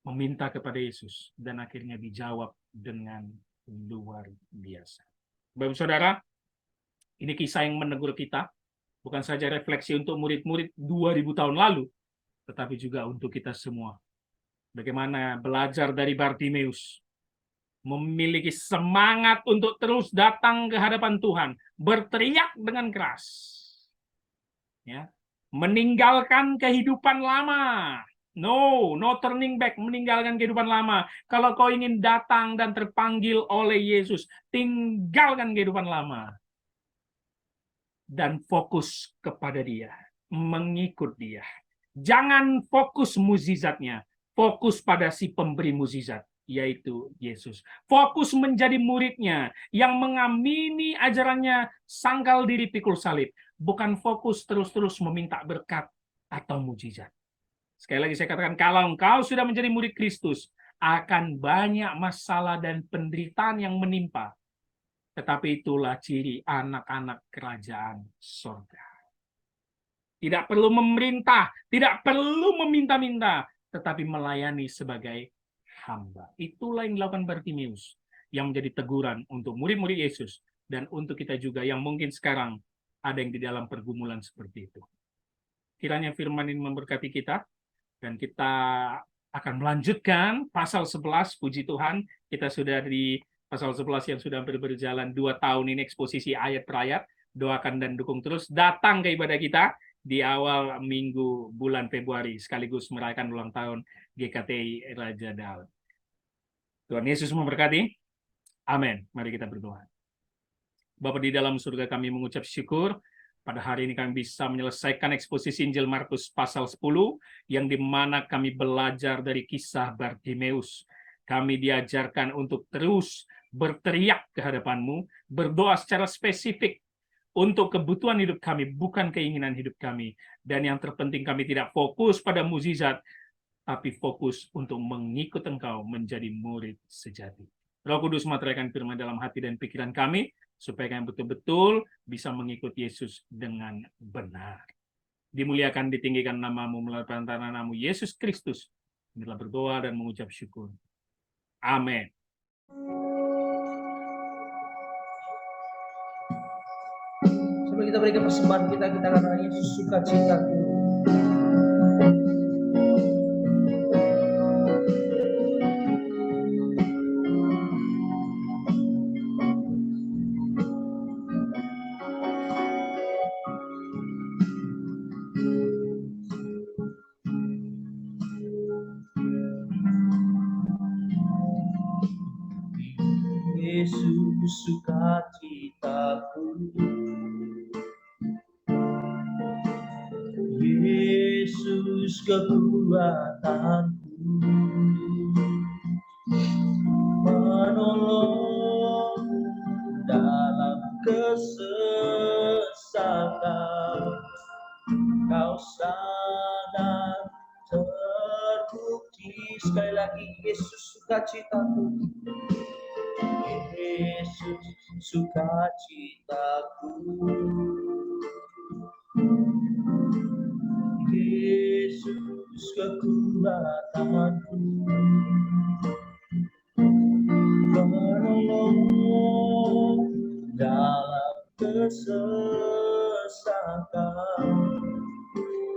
meminta kepada Yesus dan akhirnya dijawab dengan luar biasa. Bapak Saudara, ini kisah yang menegur kita, bukan saja refleksi untuk murid-murid 2000 tahun lalu, tetapi juga untuk kita semua. Bagaimana belajar dari Bartimeus, memiliki semangat untuk terus datang ke hadapan Tuhan, berteriak dengan keras. Ya, meninggalkan kehidupan lama. No turning back, meninggalkan kehidupan lama. Kalau kau ingin datang dan terpanggil oleh Yesus, tinggalkan kehidupan lama. Dan fokus kepada dia, mengikut dia. Jangan fokus mukjizatnya, fokus pada si pemberi mukjizat, yaitu Yesus. Fokus menjadi muridnya yang mengamini ajarannya, sangkal diri pikul salib. Bukan fokus terus-terus meminta berkat atau mukjizat. Sekali lagi saya katakan, kalau engkau sudah menjadi murid Kristus, akan banyak masalah dan penderitaan yang menimpa. Tetapi itulah ciri anak-anak kerajaan surga. Tidak perlu memerintah, tidak perlu meminta-minta, tetapi melayani sebagai hamba. Itulah yang dilakukan Bartimeus, yang menjadi teguran untuk murid-murid Yesus, dan untuk kita juga yang mungkin sekarang ada yang di dalam pergumulan seperti itu. Kiranya firman ini memberkati kita, dan kita akan melanjutkan pasal 11, puji Tuhan, kita sudah di pasal 11 yang sudah berjalan 2 tahun ini, eksposisi ayat per ayat. Doakan dan dukung terus, datang ke ibadah kita di awal minggu bulan Februari, sekaligus merayakan ulang tahun GKTI Raja Daud. Tuhan Yesus memberkati. Amin. Mari kita berdoa. Bapa di dalam surga, kami mengucap syukur pada hari ini kami bisa menyelesaikan eksposisi Injil Markus pasal 10, yang dimana kami belajar dari kisah Bartimeus. Kami diajarkan untuk terus berteriak ke hadapan-Mu, berdoa secara spesifik untuk kebutuhan hidup kami, bukan keinginan hidup kami. Dan yang terpenting, kami tidak fokus pada mukjizat, tapi fokus untuk mengikut Engkau menjadi murid sejati. Roh Kudus meteraikan firman dalam hati dan pikiran kami, supaya kami betul-betul bisa mengikut Yesus dengan benar. Dimuliakan, ditinggikan nama-Mu melalui perantara nama Yesus Kristus. Inilah berdoa dan mengucap syukur. Amin. Sebelum kita berikan persembahan kita karena Yesus suka cita. Yesus sukacitaku, Yesus kekuatanku, menolong dalam kesesakan. Kau sangat terbukti. Sekali lagi, Yesus sukacitaku, Yesus sukacitaku, Yesus kekuatanku, menolong dalam kesesakan.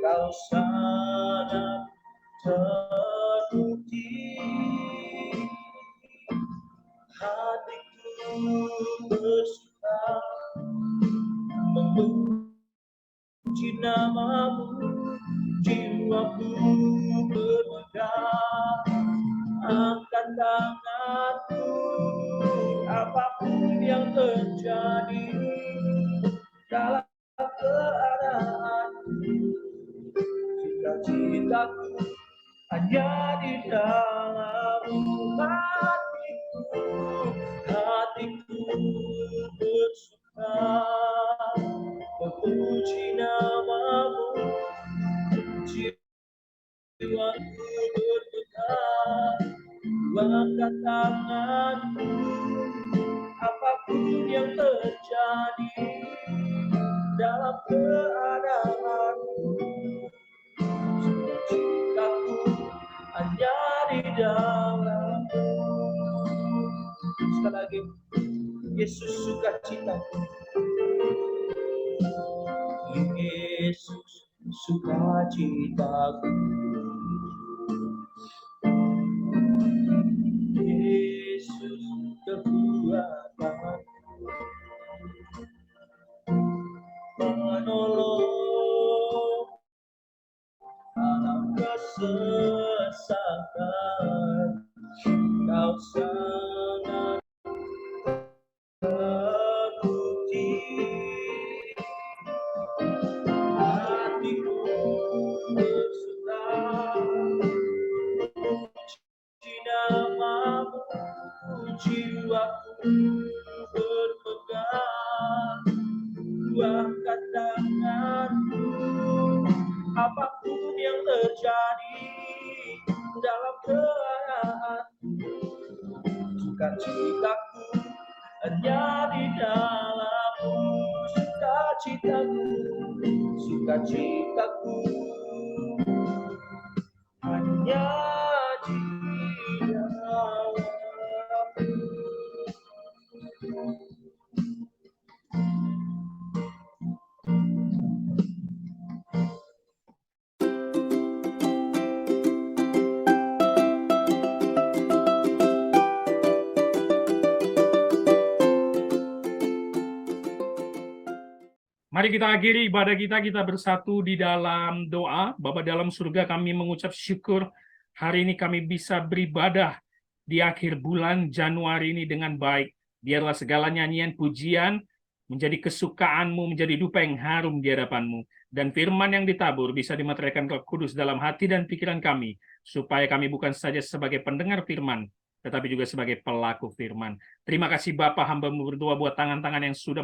Kau sangat terbukti. Hatiku bersuka memuji namamu, jiwaku bermegah. Angkat tanganku, apapun yang terjadi dalam keadaan. Cita-citaku hanya di dalam hatiku bersuka memuji namamu, jiwaku bergetar. Angkat tanganku, apapun yang terjadi dalam keadaan. Cita-citaku hanya di dalam-Mu. Sekali lagi, Yesus sukacitaku, Yesus sukacitaku, Yesus kekuatanku, menolong dalam kesesakan. Kau sangat terbukti. Hatiku bersuka memuji namamu, jiwaku bermegah. Angkat tanganku, apapun yang terjadi dalam keadaan. Sukacitaku hanya di dalam-Mu. Sukacitaku hanya di dalam-Mu. Mari kita akhiri ibadah kita bersatu di dalam doa. Bapa dalam surga, kami mengucap syukur hari ini kami bisa beribadah di akhir bulan Januari ini dengan baik. Biarlah segala nyanyian pujian menjadi kesukaan-Mu, menjadi dupa yang harum di hadapan-Mu. Dan firman yang ditabur bisa dimateraikan Roh Kudus dalam hati dan pikiran kami, supaya kami bukan saja sebagai pendengar firman, tetapi juga sebagai pelaku firman. Terima kasih Bapa, hamba-Mu berdoa buat tangan-tangan yang sudah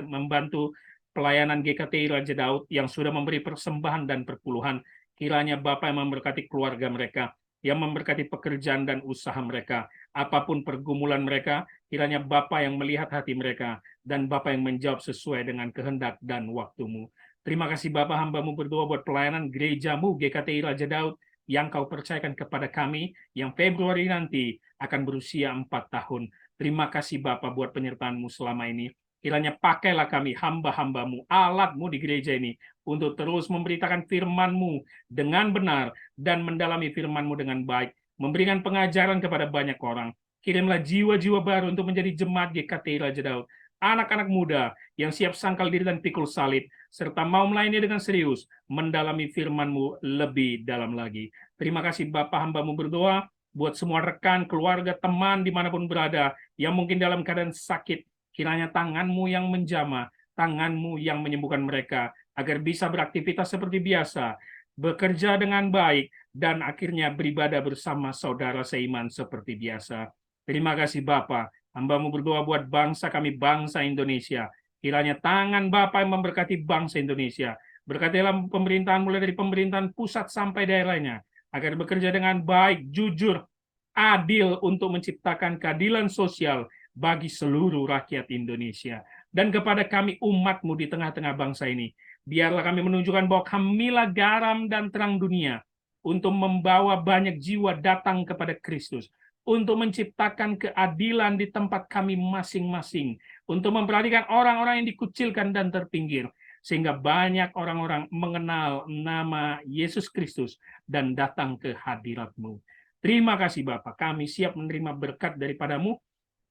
membantu pelayanan GKTI Raja Daud, yang sudah memberi persembahan dan perpuluhan. Kiranya Bapa yang memberkati keluarga mereka, yang memberkati pekerjaan dan usaha mereka, apapun pergumulan mereka, kiranya Bapa yang melihat hati mereka, dan Bapa yang menjawab sesuai dengan kehendak dan waktu-Mu. Terima kasih Bapa, hamba-Mu berdoa buat pelayanan gereja-Mu GKTI Raja Daud, yang Kau percayakan kepada kami, yang Februari nanti akan berusia 4 tahun. Terima kasih Bapa buat penyertaan-Mu selama ini. Kiranya pakailah kami hamba-hamba-Mu, alat-Mu di gereja ini, untuk terus memberitakan firman-Mu dengan benar, dan mendalami firman-Mu dengan baik, memberikan pengajaran kepada banyak orang. Kirimlah jiwa-jiwa baru untuk menjadi jemaat GKTI Raja Daud, anak-anak muda yang siap sangkal diri dan pikul salib, serta mau melayani dengan serius, mendalami firman-Mu lebih dalam lagi. Terima kasih Bapa, hamba-Mu berdoa, buat semua rekan, keluarga, teman dimanapun berada, yang mungkin dalam keadaan sakit, kiranya tangan-Mu yang menjamah, tangan-Mu yang menyembuhkan mereka, agar bisa beraktivitas seperti biasa, bekerja dengan baik, dan akhirnya beribadah bersama saudara seiman seperti biasa. Terima kasih Bapa. Hamba-Mu berdoa buat bangsa kami, bangsa Indonesia. Kiranya tangan Bapa yang memberkati bangsa Indonesia. Berkati dalam pemerintahan, mulai dari pemerintahan pusat sampai daerahnya, agar bekerja dengan baik, jujur, adil untuk menciptakan keadilan sosial bagi seluruh rakyat Indonesia. Dan kepada kami umat-Mu di tengah-tengah bangsa ini, biarlah kami menunjukkan bahwa kamilah garam dan terang dunia untuk membawa banyak jiwa datang kepada Kristus, untuk menciptakan keadilan di tempat kami masing-masing, untuk memperhatikan orang-orang yang dikucilkan dan terpinggir, sehingga banyak orang-orang mengenal nama Yesus Kristus dan datang ke hadirat-Mu. Terima kasih Bapa, kami siap menerima berkat daripada-Mu.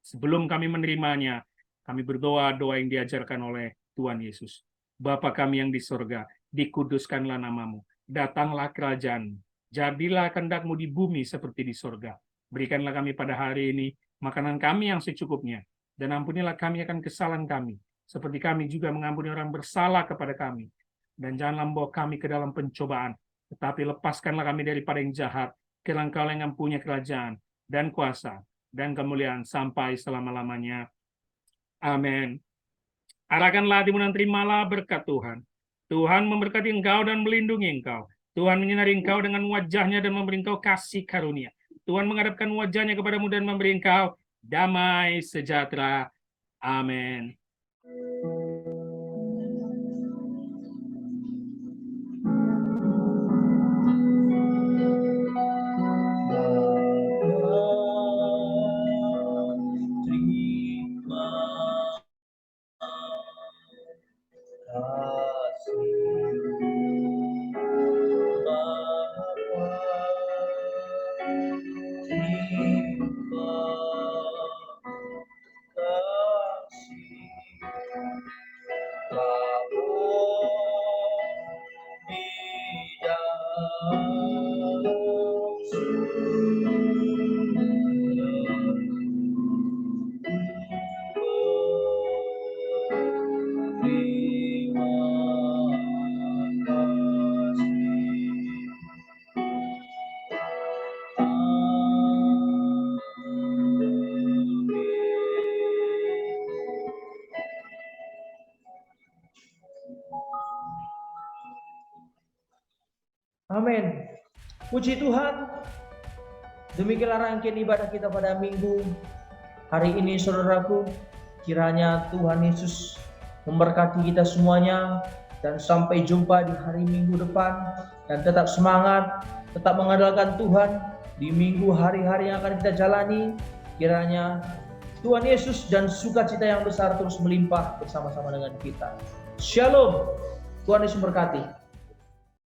Sebelum kami menerimanya, kami berdoa doa yang diajarkan oleh Tuhan Yesus. Bapa kami yang di surga, dikuduskanlah nama-Mu, datanglah kerajaan, jadilah kehendak-Mu di bumi seperti di surga. Berikanlah kami pada hari ini makanan kami yang secukupnya, dan ampunilah kami akan kesalahan kami, seperti kami juga mengampuni orang bersalah kepada kami. Dan janganlah membawa kami ke dalam pencobaan, tetapi lepaskanlah kami daripada yang jahat, karena Engkau yang mempunyai kerajaan, dan kuasa, dan kemuliaan sampai selama-lamanya. Amin. Arahkanlah hatimu dan terimalah berkat Tuhan. Tuhan memberkati engkau dan melindungi engkau. Tuhan menyinari engkau dengan wajahnya dan memberi engkau kasih karunia. Tuhan menghadapkan wajahnya kepadamu dan memberi engkau damai sejahtera. Amin. Amin. Puji Tuhan. Demikianlah rangkaian ibadah kita pada minggu hari ini, saudaraku. Kiranya Tuhan Yesus memberkati kita semuanya, dan sampai jumpa di hari Minggu depan. Dan tetap semangat, tetap mengandalkan Tuhan di minggu hari-hari yang akan kita jalani. Kiranya Tuhan Yesus dan sukacita yang besar terus melimpah bersama-sama dengan kita. Shalom. Tuhan Yesus memberkati.